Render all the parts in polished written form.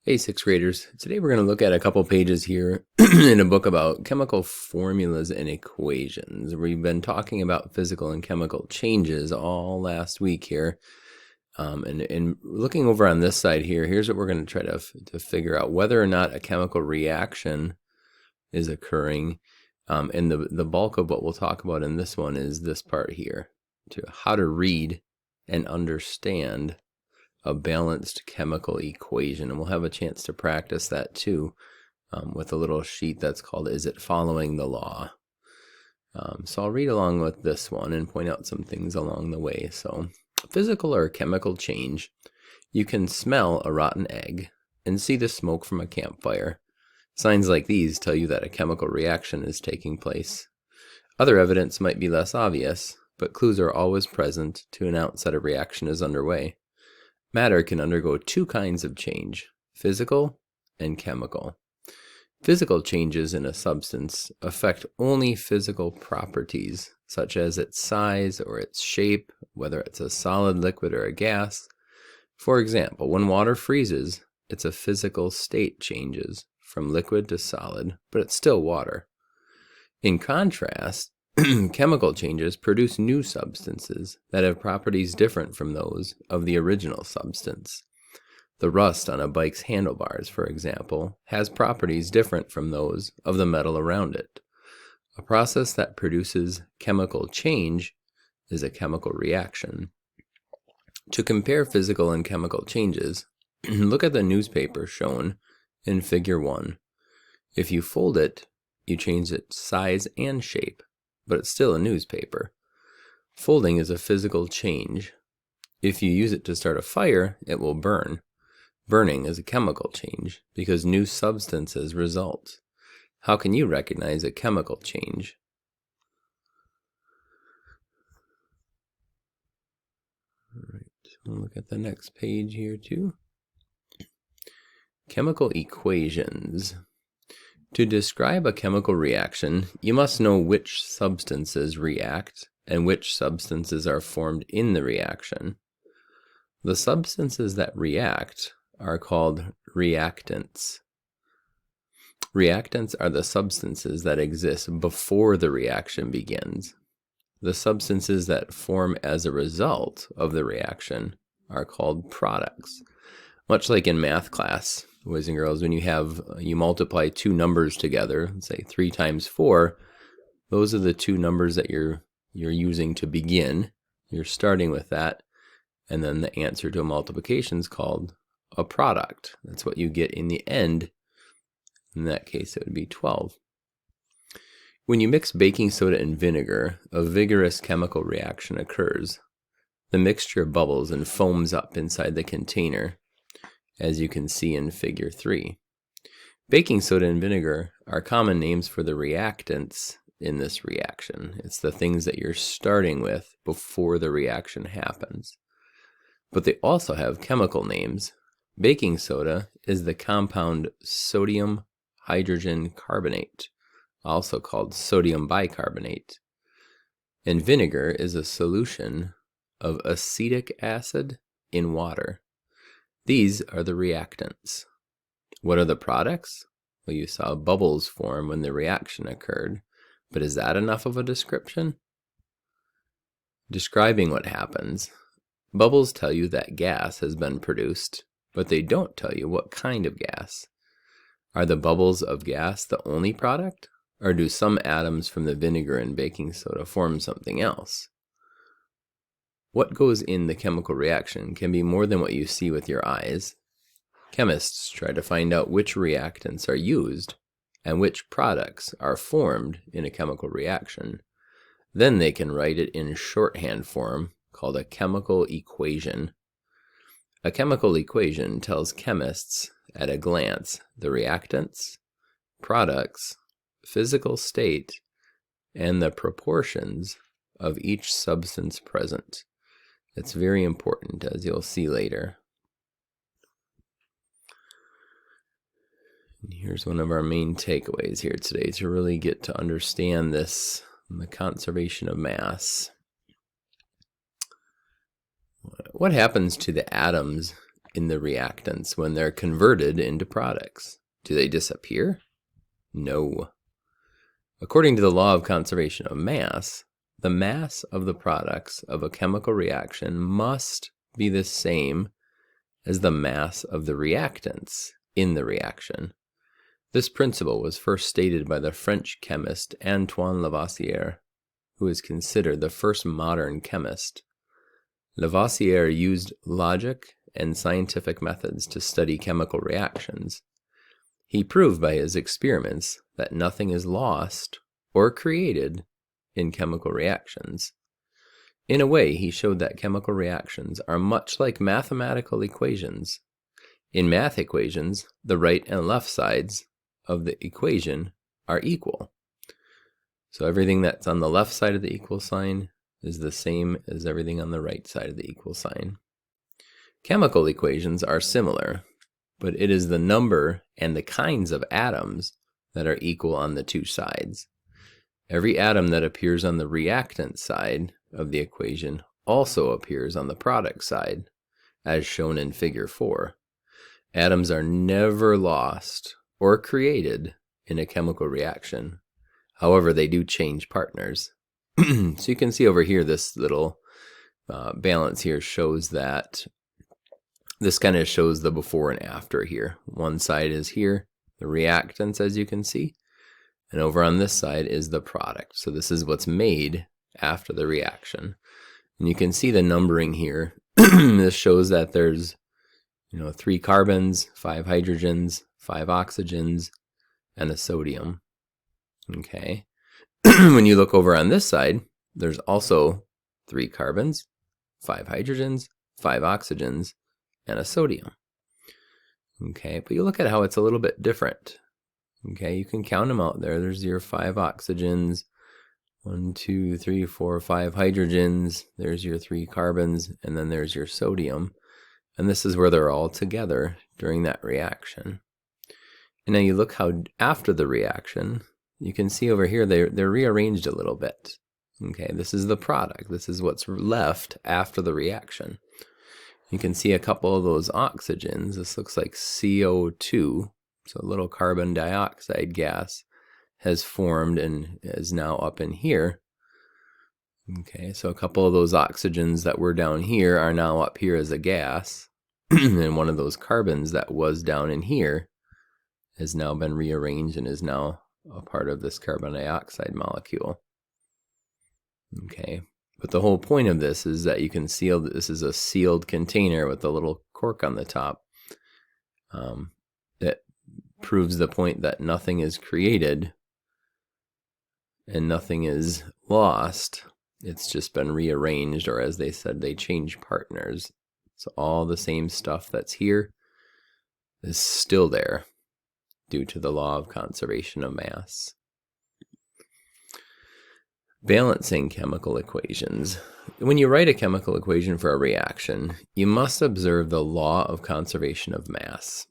Hey, sixth graders. Today we're going to look at a couple pages here in a book about chemical formulas and equations. We've been talking about physical and chemical changes all last week here. And looking over on this side here, here's what we're going to try to figure out whether or not a chemical reaction is occurring. And the bulk of what we'll talk about in this one is this part here, to how to read and understand a balanced chemical equation, and we'll have a chance to practice that too with a little sheet that's called Is It Following the Law? So I'll read along with this one and point out some things along the way. So, physical or chemical change. You can smell a rotten egg and see the smoke from a campfire. Signs like these tell you that a chemical reaction is taking place. Other evidence might be less obvious, but clues are always present to announce that a reaction is underway. Matter can undergo two kinds of change, physical and chemical. Physical changes in a substance affect only physical properties, such as its size or its shape, whether it's a solid, liquid, or a gas. For example, when water freezes, it's a physical state changes from liquid to solid, but it's still water. In contrast, chemical changes produce new substances that have properties different from those of the original substance. The rust on a bike's handlebars, for example, has properties different from those of the metal around it. A process that produces chemical change is a chemical reaction. To compare physical and chemical changes, look at the newspaper shown in Figure 1. If you fold it, you change its size and shape, but it's still a newspaper. Folding is a physical change. If you use it to start a fire, it will burn. Burning is a chemical change because new substances result. How can you recognize a chemical change? All right, we'll look at the next page here too. Chemical equations. To describe a chemical reaction, you must know which substances react and which substances are formed in the reaction. The substances that react are called reactants. Reactants are the substances that exist before the reaction begins. The substances that form as a result of the reaction are called products. Much like in math class, boys and girls, when you multiply two numbers together, say 3 times 4, those are the two numbers that you're using to begin. You're starting with that, and then the answer to a multiplication is called a product. That's what you get in the end. In that case, it would be 12. When you mix baking soda and vinegar, a vigorous chemical reaction occurs. The mixture bubbles and foams up inside the container, as you can see in Figure 3. Baking soda and vinegar are common names for the reactants in this reaction. It's the things that you're starting with before the reaction happens. But they also have chemical names. Baking soda is the compound sodium hydrogen carbonate, also called sodium bicarbonate. And vinegar is a solution of acetic acid in water. These are the reactants. What are the products? Well, you saw bubbles form when the reaction occurred, but is that enough of a description? Describing what happens, bubbles tell you that gas has been produced, but they don't tell you what kind of gas. Are the bubbles of gas the only product, or do some atoms from the vinegar and baking soda form something else? What goes in the chemical reaction can be more than what you see with your eyes. Chemists try to find out which reactants are used and which products are formed in a chemical reaction. Then they can write it in shorthand form called a chemical equation. A chemical equation tells chemists at a glance the reactants, products, physical state, and the proportions of each substance present. It's very important, as you'll see later. And here's one of our main takeaways here today to really get to understand this, the conservation of mass. What happens to the atoms in the reactants when they're converted into products? Do they disappear? No. According to the law of conservation of mass, the mass of the products of a chemical reaction must be the same as the mass of the reactants in the reaction. This principle was first stated by the French chemist Antoine Lavoisier, who is considered the first modern chemist. Lavoisier used logic and scientific methods to study chemical reactions. He proved by his experiments that nothing is lost or created in chemical reactions. In a way, he showed that chemical reactions are much like mathematical equations. In math equations, the right and left sides of the equation are equal. So everything that's on the left side of the equal sign is the same as everything on the right side of the equal sign. Chemical equations are similar, but it is the number and the kinds of atoms that are equal on the two sides. Every atom that appears on the reactant side of the equation also appears on the product side, as shown in Figure 4. Atoms are never lost or created in a chemical reaction. However, they do change partners. So you can see over here, this little balance here shows that this kind of shows the before and after here. One side is here, the reactants, as you can see, and over on this side is the product. So this is what's made after the reaction. And you can see the numbering here. This shows that there's 3 carbons, 5 hydrogens, 5 oxygens, and a sodium. Okay. When you look over on this side, there's also 3 carbons, 5 hydrogens, 5 oxygens, and a sodium. Okay, but you look at how it's a little bit different. Okay, you can count them out there. There's your 5 oxygens, 1, 2, 3, 4, 5 hydrogens. There's your 3 carbons, and then there's your sodium. And this is where they're all together during that reaction. And now you look how after the reaction, you can see over here they're rearranged a little bit. Okay, this is the product. This is what's left after the reaction. You can see a couple of those oxygens. This looks like CO2, so a little carbon dioxide gas has formed and is now up in here. Okay, so a couple of those oxygens that were down here are now up here as a gas, and one of those carbons that was down in here has now been rearranged and is now a part of this carbon dioxide molecule. Okay, but the whole point of this is that you can seal that this is a sealed container with a little cork on the top. That proves the point that nothing is created and nothing is lost. It's just been rearranged, or as they said, they change partners. So all the same stuff that's here is still there due to the law of conservation of mass. Balancing chemical equations. When you write a chemical equation for a reaction, you must observe the law of conservation of mass.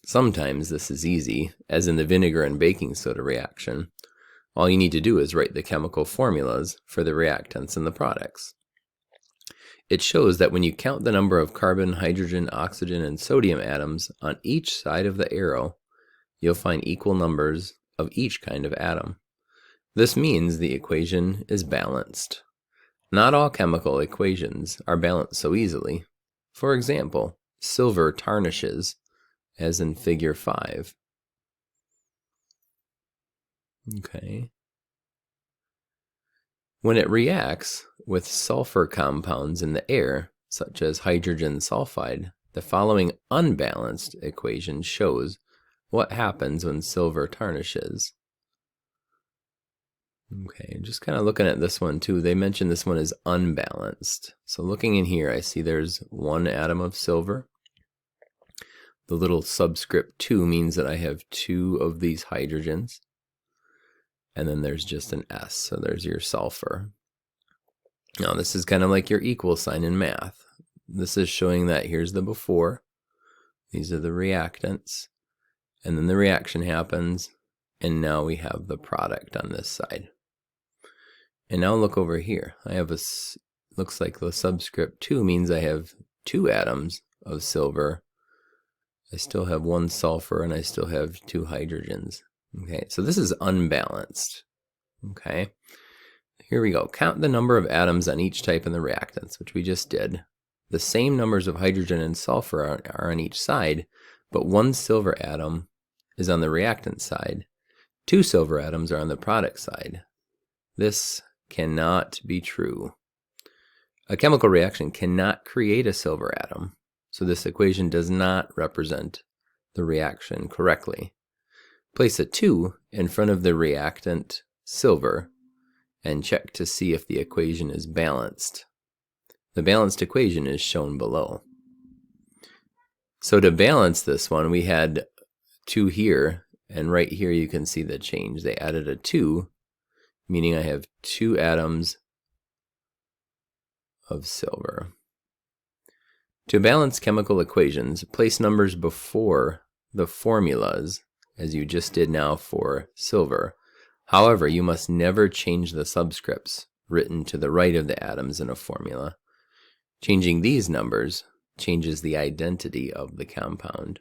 Sometimes this is easy, as in the vinegar and baking soda reaction. All you need to do is write the chemical formulas for the reactants and the products. It shows that when you count the number of carbon, hydrogen, oxygen, and sodium atoms on each side of the arrow, you'll find equal numbers of each kind of atom. This means the equation is balanced. Not all chemical equations are balanced so easily. For example, silver tarnishes, as in Figure 5. Okay. When it reacts with sulfur compounds in the air, such as hydrogen sulfide, the following unbalanced equation shows what happens when silver tarnishes. Okay, just kind of looking at this one too, they mentioned this one is unbalanced. So looking in here, I see there's 1 atom of silver. The little subscript 2 means that I have 2 of these hydrogens. And then there's just an S, so there's your sulfur. Now this is kind of like your equal sign in math. This is showing that here's the before. These are the reactants. And then the reaction happens, and now we have the product on this side. And now look over here. I have looks like the subscript 2 means I have 2 atoms of silver, I still have 1 sulfur and I still have 2 hydrogens. Okay, so this is unbalanced. Okay, here we go. Count the number of atoms on each type in the reactants, which we just did. The same numbers of hydrogen and sulfur are on each side, but 1 silver atom is on the reactant side. 2 silver atoms are on the product side. This cannot be true. A chemical reaction cannot create a silver atom, so this equation does not represent the reaction correctly. Place a 2 in front of the reactant silver and check to see if the equation is balanced. The balanced equation is shown below. So to balance this one, we had 2 here, and right here you can see the change. They added a 2, meaning I have 2 atoms of silver. To balance chemical equations, place numbers before the formulas, as you just did now for silver. However, you must never change the subscripts written to the right of the atoms in a formula. Changing these numbers changes the identity of the compound.